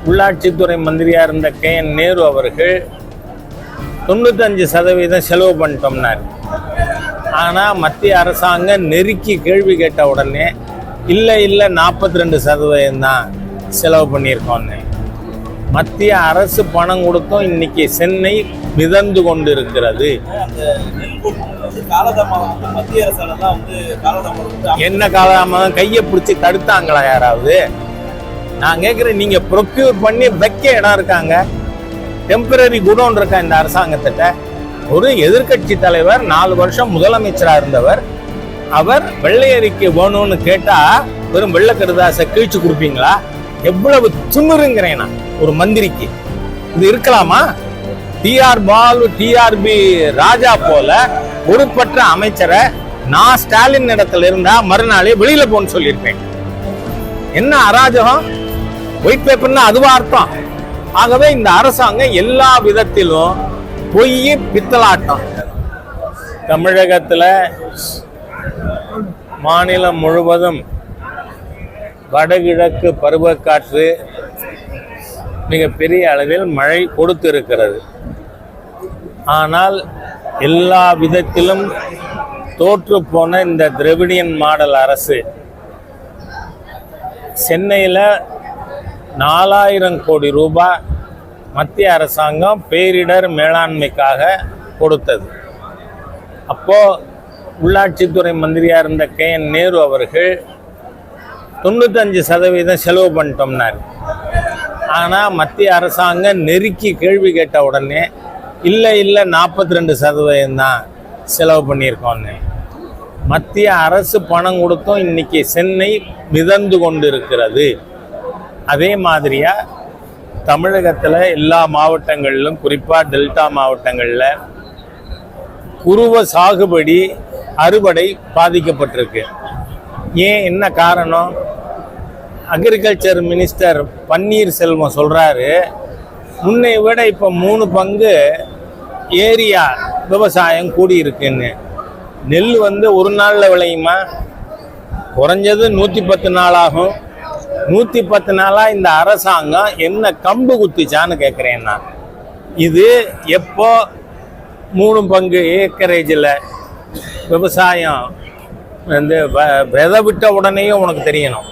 உள்ளாட்சித்துறை மந்திரியாக இருந்த KN நேரு அவர்கள் 95% செலவு பண்ணிட்டோம்னார். ஆனால் மத்திய அரசாங்கம் நெருக்கி கேள்வி கேட்ட உடனே இல்லை 42% தான் செலவு பண்ணியிருக்கோன்னு. மத்திய அரசு பணம் கொடுத்தும் இன்னைக்கு சென்னை மிதந்து கொண்டு இருக்கிறது. என்ன காலதாமதம்? கையை பிடிச்சி தடுத்தாங்களா யாராவது? நான் கேட்குறேன், நீங்க ப்ரொக்யூர் பண்ணி வைக்க இடம் இருக்காங்க, டெம்பரரி குடோன் இருக்கா இந்த அரசாங்கத்திட்ட? ஒரு எதிர்கட்சி தலைவர் 4 வருஷம் முதலமைச்சராக இருந்தவர், அவர் வெள்ளை அறிக்கை வேணும்னு கேட்டா வெறும் வெள்ளை கருதாசை கிழிச்சு கொடுப்பீங்களா? எவ்வளவு திமிருங்கிறேன் நான் ஒரு மந்திரிக்கு. இது இருக்கலாமா? TR பாலு TRB ராஜா போல பொறுப்பற்ற அமைச்சரை நான் ஸ்டாலின் இடத்துல இருந்தா மறுநாளே வெளியில போன்னு சொல்லியிருப்பேன். என்ன அராஜகம்! ஒயிட் பேப்பர்னா அதுவா அர்த்தம்? ஆகவே இந்த அரசாங்கம் எல்லா விதத்திலும் பொய் பித்தலாட்டம். தமிழகத்துல மாநிலம் முழுவதும் வடகிழக்கு பருவக்காற்று மிகப்பெரிய அளவில் மழை கொடுத்திருக்கிறது. ஆனால் எல்லா விதத்திலும் தோற்று போன இந்த திராவிடியன் மாடல் அரசு சென்னையில் 4000 கோடி ரூபாய் மத்திய அரசாங்கம் பேரிடர் மேலாண்மைக்காக கொடுத்தது. அப்போது உள்ளாட்சித்துறை மந்திரியாக இருந்த KN நேரு அவர்கள் 95% செலவு பண்ணிட்டோம்னார். ஆனால் மத்திய அரசாங்கம் நெருக்கி கேள்வி கேட்ட உடனே இல்லை 42% தான் செலவு பண்ணியிருக்கோன்னு. மத்திய அரசு பணம் கொடுத்தும் இன்னைக்கு சென்னை மிதந்து கொண்டு இருக்கிறது. அதே மாதிரியா தமிழகத்தில் எல்லா மாவட்டங்களிலும், குறிப்பாக டெல்டா மாவட்டங்களில் குருவ சாகுபடி அறுவடை பாதிக்கப்பட்டிருக்கு. ஏன், என்ன காரணம்? அக்ரிகல்ச்சர் மினிஸ்டர் பன்னீர்செல்வம் சொல்கிறாரு, முன்னை விட இப்போ 3 பங்கு ஏரியா விவசாயம் கூடியிருக்குன்னு. நெல் ஒரு நாளில் விளையுமா? குறைஞ்சது 110 நாள் ஆகும். 110 நாளாக இந்த அரசாங்கம் என்ன கம்பு குத்திச்சான்னு கேட்குறேன் நான். இது எப்போ 3 பங்கு ஏக்கரேஜில் விவசாயம் விதை விட்ட உடனேயும் உனக்கு தெரியணும்.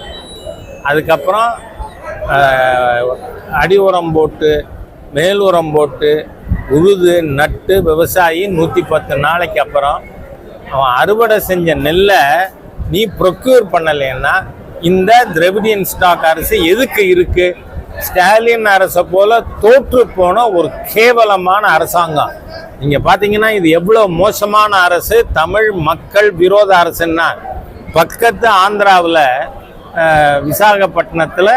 அதுக்கப்புறம் அடி உரம் போட்டு மேல் உரம் போட்டு உழுது நட்டு விவசாயி 110 நாளைக்கு அப்புறம் அவன் அறுவடை செஞ்ச நெல்லை நீ ப்ரொக்யூர் பண்ணலைன்னா இந்த திராவிடியன் ஸ்டாக் அரசு எதுக்கு இருக்கு? ஸ்டாலின் அரசை போல தோற்று போன ஒரு கேவலமான அரசாங்கம். நீங்க பாத்தீங்கன்னா இது எவ்வளவு மோசமான அரசு, தமிழ் மக்கள் விரோத அரசுன்னா. பக்கத்து ஆந்திராவில் விசாகப்பட்டினத்தில்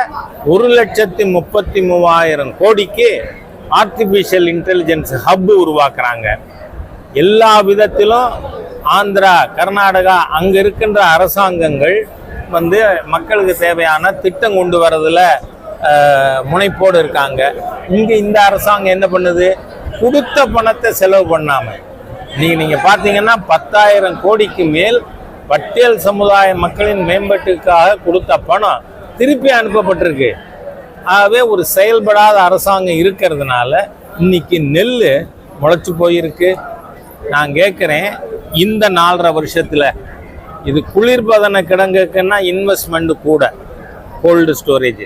1,33,000 கோடிக்கு ஆர்டிஃபிஷியல் இன்டெலிஜென்ஸ் ஹப் உருவாக்குறாங்க. எல்லா விதத்திலும் ஆந்திரா, கர்நாடகா அங்கே இருக்கின்ற அரசாங்கங்கள் மக்களுக்கு தேவையான திட்டம் கொண்டு வரதுல முனைப்போடு இருக்காங்க. இங்கே இந்த அரசாங்கம் என்ன பண்ணுது? கொடுத்த பணத்தை செலவு பண்ணாமல் நீங்கள் பார்த்தீங்கன்னா 10,000 கோடிக்கு மேல் பட்டியல் சமுதாய மக்களின் மேம்பாட்டுக்காக கொடுத்த பணம் திருப்பி அனுப்பப்பட்டிருக்கு. ஆகவே ஒரு செயல்படாத அரசாங்கம் இருக்கிறதுனால இன்னைக்கு நெல் முளைச்சி போயிருக்கு. நான் கேட்குறேன், இந்த 4.5 வருஷத்தில் இது குளிர்பதன கிடங்குக்குன்னா இன்வெஸ்ட்மெண்ட் கூட, கோல்டு ஸ்டோரேஜ்.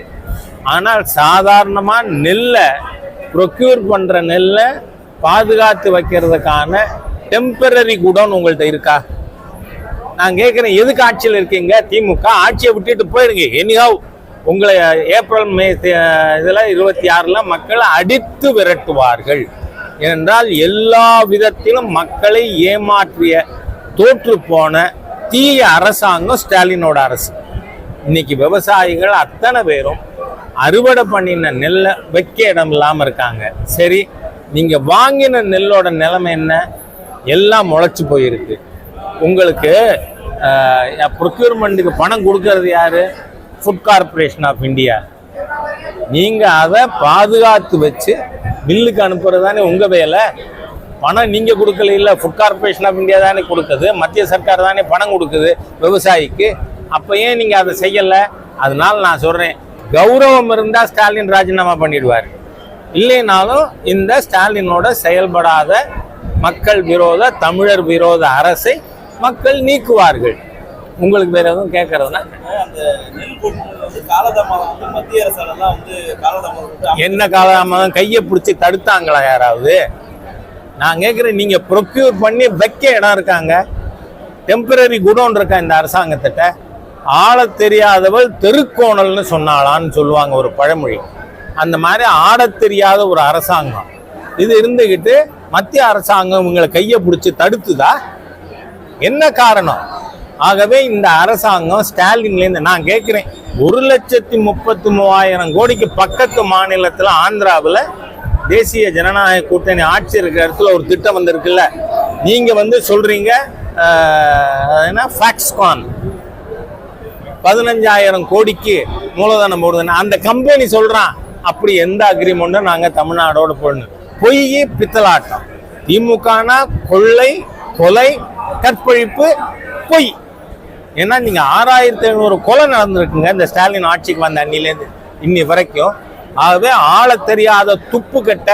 ஆனால் சாதாரணமாக நெல்லை ப்ரொக்யூர் பண்ணுற நெல்லை பாதுகாத்து வைக்கிறதுக்கான டெம்பரரி குடோன் உங்கள்கிட்ட இருக்கா? நான் கேட்குறேன், எதுக்கு ஆட்சியில் இருக்கீங்க? திமுக ஆட்சியை விட்டுட்டு போயிடுங்க. எனிஹவ் உங்களை ஏப்ரல் மே இதில் 26 மக்களை அடித்து விரட்டுவார்கள். ஏனென்றால் எல்லா விதத்திலும் மக்களை ஏமாற்றிய தோற்று போன தீய அரசாங்கம் ஸ்டாலினோட அரசு. இன்னைக்கு விவசாயிகள் அத்தனை பேரும் அறுவடை பண்ணின நெல்லை வைக்க இடம் இல்லாமல் இருக்காங்க. சரி, நீங்கள் வாங்கின நெல்லோட நிலைமை என்ன? எல்லாம் முளைச்சி போயிருக்கு. உங்களுக்கு ப்ரொக்யூர்மெண்ட்டுக்கு பணம் கொடுக்கறது யாரு? Food corporation of India. நீங்கள் அதை பாதுகாத்து வச்சு பில்லுக்கு அனுப்புறது தானே உங்கள் வேலை. பணம் நீங்கள் கொடுக்கல, இல்லை ஃபுட் கார்பரேஷன் ஆஃப் இந்தியா தானே கொடுக்குது, மத்திய சர்க்கார் தானே பணம் கொடுக்குது விவசாயிக்கு. அப்போ ஏன் நீங்கள் அதை செய்யலை? அதனால நான் சொல்கிறேன், கௌரவம் இருந்தா ஸ்டாலின் ராஜினாமா பண்ணிடுவார். இல்லைனாலும் இந்த ஸ்டாலினோட செயல்படாத மக்கள் விரோத தமிழர் விரோத அரசை மக்கள் நீக்குவார்கள். உங்களுக்கு வேற எதுவும் கேட்கறதுனா என்ன காலதாமதம்? கையை பிடிச்சி தடுத்தாங்களா யாராவது? நான் கேட்கிறேன், நீங்க ப்ரொக்யூர் பண்ணி வைக்க இடம் இருக்காங்க, டெம்பரரி குடோன் இருக்கா இந்த அரசாங்கத்திட்ட? ஆள தெரியாதவள் தெருக்கோணல்னு சொன்னாலான்னு சொல்லுவாங்க ஒரு பழமொழி. அந்த மாதிரி ஆட தெரியாத ஒரு அரசாங்கம் இது இருந்துகிட்டு மத்திய அரசாங்கம் இவங்களை கையை பிடிச்சி தடுத்துதா? என்ன காரணம்? ஆகவே இந்த அரசாங்கம் ஸ்டாலின்லேருந்து நான் கேட்குறேன், 1,33,000 கோடிக்கு பக்கத்து மாநிலத்தில் ஆந்திராவில் தேசிய ஜனநாயக கூட்டணி ஆட்சி இருக்கிற இடத்துல ஒரு திட்டம் வந்திருக்குல்ல, நீங்க சொல்றீங்க என்ன ஃபாக்ஸ்கான் 15,000 கோடிக்கு மூலதனம் போடுதுன்னு அந்த கம்பெனி சொல்றான். அப்படி எந்த அக்ரிமெண்ட்டும் நாங்க தமிழ்நாடோட போடணும். பொய் பித்தலாட்டம். திமுகனா கொள்ளை, கொலை, கற்பழிப்பு, பொய். ஏன்னா நீங்க 6,500 கொலை நடந்திருக்குங்க இந்த ஸ்டாலின் ஆட்சிக்கு வந்த அன்னிலேருந்து இன்னி வரைக்கும். ஆகவே ஆள தெரியாத துப்பு கட்ட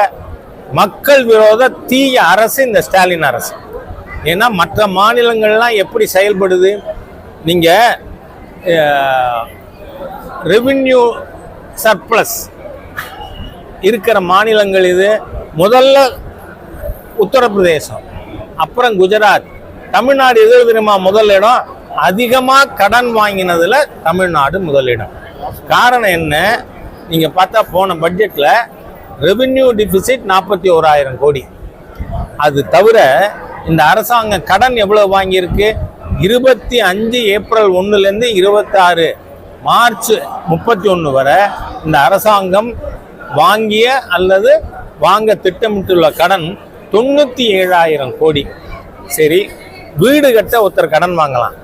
மக்கள் விரோத தீய அரசு இந்த ஸ்டாலின் அரசு. ஏன்னா மற்ற மாநிலங்கள்லாம் எப்படி செயல்படுது? நீங்க ரெவின்யூ சர்ப்ளஸ் இருக்கிற மாநிலங்கள் இது. முதல்ல உத்தரப்பிரதேசம், அப்புறம் குஜராத், தமிழ்நாடு எது தெரியுமா முதலிடம்? அதிகமாக கடன் வாங்கினதுல தமிழ்நாடு முதலிடம். காரணம் என்ன? நீங்க பார்த்தா போன பட்ஜெட்ல ரெவின்யூ டிஃபிசிட் 41,000 கோடி. அது தவிர இந்த அரசாங்கம் கடன் எவ்வளவு வாங்கியிருக்கு? 25 ஏப்ரல் 1லேருந்து 26 மார்ச் 31 வரை இந்த அரசாங்கம் வாங்கிய அல்லது வாங்க திட்டமிட்டுள்ள கடன் 97,000 கோடி. சரி, வீடு கட்ட ஒருத்தர் கடன் வாங்கலாம்,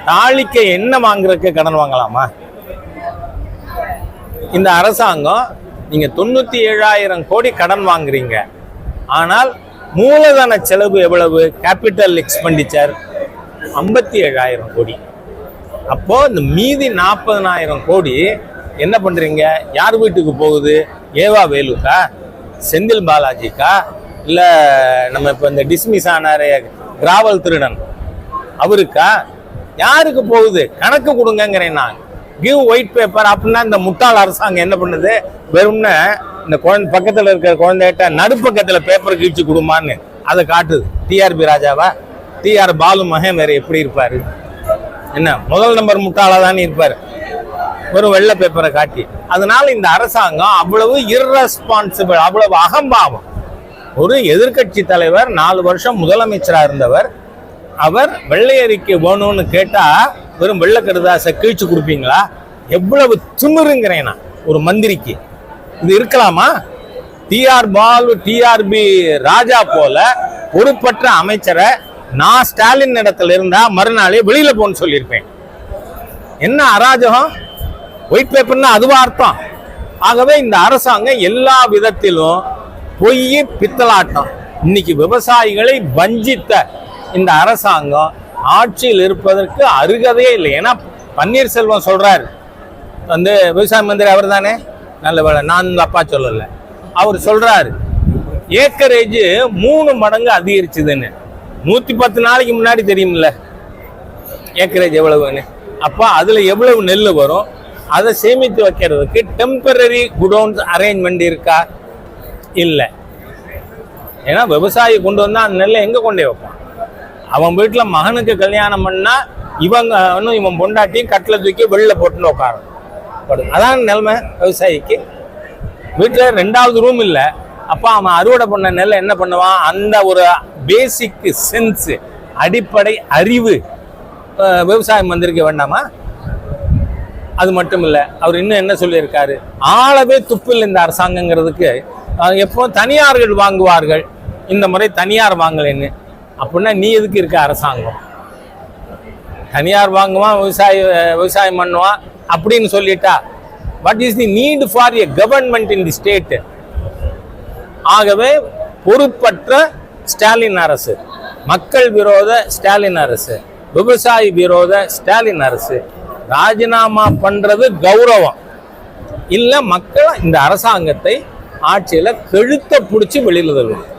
தாளிக்க என்ன வாங்குறதுக்கு கடன் வாங்கலாமா? இந்த அரசாங்கம் நீங்க 97,000 கோடி கடன் வாங்குறீங்க, ஆனால் மூலதன செலவு எவ்வளவு? கேபிட்டல் எக்ஸ்பெண்டிச்சர் 57,000 கோடி. அப்போ இந்த மீதி 40,000 கோடி என்ன பண்றீங்க? யார் வீட்டுக்கு போகுது? ஏவா வேலுக்கா, செந்தில் பாலாஜிக்கா, இல்ல நம்ம இப்ப இந்த டிஸ்மிஸ் ஆனாரே கிராவல் திருடன் அவருக்கா? யாருக்கு போகுது? கணக்கு கொடுங்கிறேன் நான். Give white paper. அப்படின்னா இந்த முட்டாள் அரசாங்கம் என்ன பண்ணுது? வெறும்னா இந்த குழந்தை பக்கத்துல இருக்கிற குழந்தைகிட்ட நடுப்பக்கத்துல பேப்பர் கிழிச்சு கொடுமான்னு அதை காட்டுது. டிஆர்பி ராஜாவா? டிஆர் பாலு மகன் வேற எப்படி இருப்பாரு? என்ன முதல் நம்பர் முட்டாளா தானே இருப்பாரு, ஒரு வெள்ளை பேப்பரை காட்டி. அதனால இந்த அரசாங்கம் அவ்வளவு இர்ரெஸ்பான்சிபிள், அவ்வளவு அகம்பாவம். ஒரு எதிர்கட்சி தலைவர் 4 வருஷம் முதலமைச்சரா இருந்தவர், அவர் வெள்ளை அறிக்கை வேணும்னு கேட்டா வெறும் வெள்ளை கடுதாசை கிழிச்சு கொடுப்பீங்களா? எவ்வளவு திமிருங்கிறேன் நான் ஒரு மந்திரிக்கு. இது இருக்கலாமா? டிஆர் பாலு, டிஆர்பி ராஜா போல பொறுப்பற்ற அமைச்சரை நான் ஸ்டாலின் இடத்துல இருந்தா மறுநாளே வெளியில போன்னு சொல்லியிருப்பேன். என்ன அராஜகம்! ஒயிட் பேப்பர்னா அதுவா அர்த்தம்? ஆகவே இந்த அரசாங்கம் எல்லா விதத்திலும் பொய் பித்தலாட்டம். இன்னைக்கு விவசாயிகளை வஞ்சித்த இந்த அரசாங்கம் ஆட்சியில் இருப்பதற்கு அருகதையே இல்லை. ஏன்னா பன்னீர்செல்வம் சொல்றாரு, விவசாய மந்திரி அவர் தானே, நல்ல வேலை நான் அப்பா சொல்லல, அவர் சொல்றாரு ஏக்கரேஜ் 3 மடங்கு அதிகரிச்சுதுன்னு. 110 நாளைக்கு முன்னாடி தெரியுமில்ல ஏக்கரேஜ் எவ்வளவுன்னு. அப்ப அதுல எவ்வளவு நெல் வரும்? அதை சேமித்து வைக்கிறதுக்கு டெம்பரரி குடோன்ஸ் அரேஞ்ச்மெண்ட் இருக்கா? இல்லை. ஏன்னா விவசாயி கொண்டு வந்தா அந்த நெல்லை எங்க கொண்டே வைப்பான்? அவன் வீட்டுல மகனுக்கு கல்யாணம் பண்ணா இவன் பொண்டாட்டியும் கட்டில தூக்கி வெளில போட்டுன்னு உட்காரும். அதான் நிலைமை விவசாயிக்கு. வீட்டுல 2வது ரூம் இல்லை. அப்ப அவன் அறுவடை பண்ண நெல்லை என்ன பண்ணுவான்? அந்த ஒரு பேசிக் சென்ஸ், அடிப்படை அறிவு விவசாய மந்திரிக்க வேண்டாமா? அது மட்டும் இல்ல, அவர் இன்னும் என்ன சொல்லியிருக்காரு? ஆளவே துப்பில் இந்த அரசாங்கங்கிறதுக்கு. எப்போ தனியார்கள் வாங்குவார்கள், இந்த முறை தனியார் வாங்கலைன்னு. அப்படின்னா நீ எதுக்கு இருக்க அரசாங்கம்? தனியார் வாங்குவான், விவசாயம் பண்ணுவான் அப்படின்னு சொல்லிட்டா what is the need for a government in the state? ஆகவே பொறுப்பற்ற ஸ்டாலின் அரசு, மக்கள் விரோத ஸ்டாலின் அரசு, விவசாயி விரோத ஸ்டாலின் அரசு ராஜினாமா பண்றது கௌரவம் இல்ல, மக்கள் இந்த அரசாங்கத்தை ஆட்சியில கழுத்தை பிடிச்சி வெளியில தருவாங்க.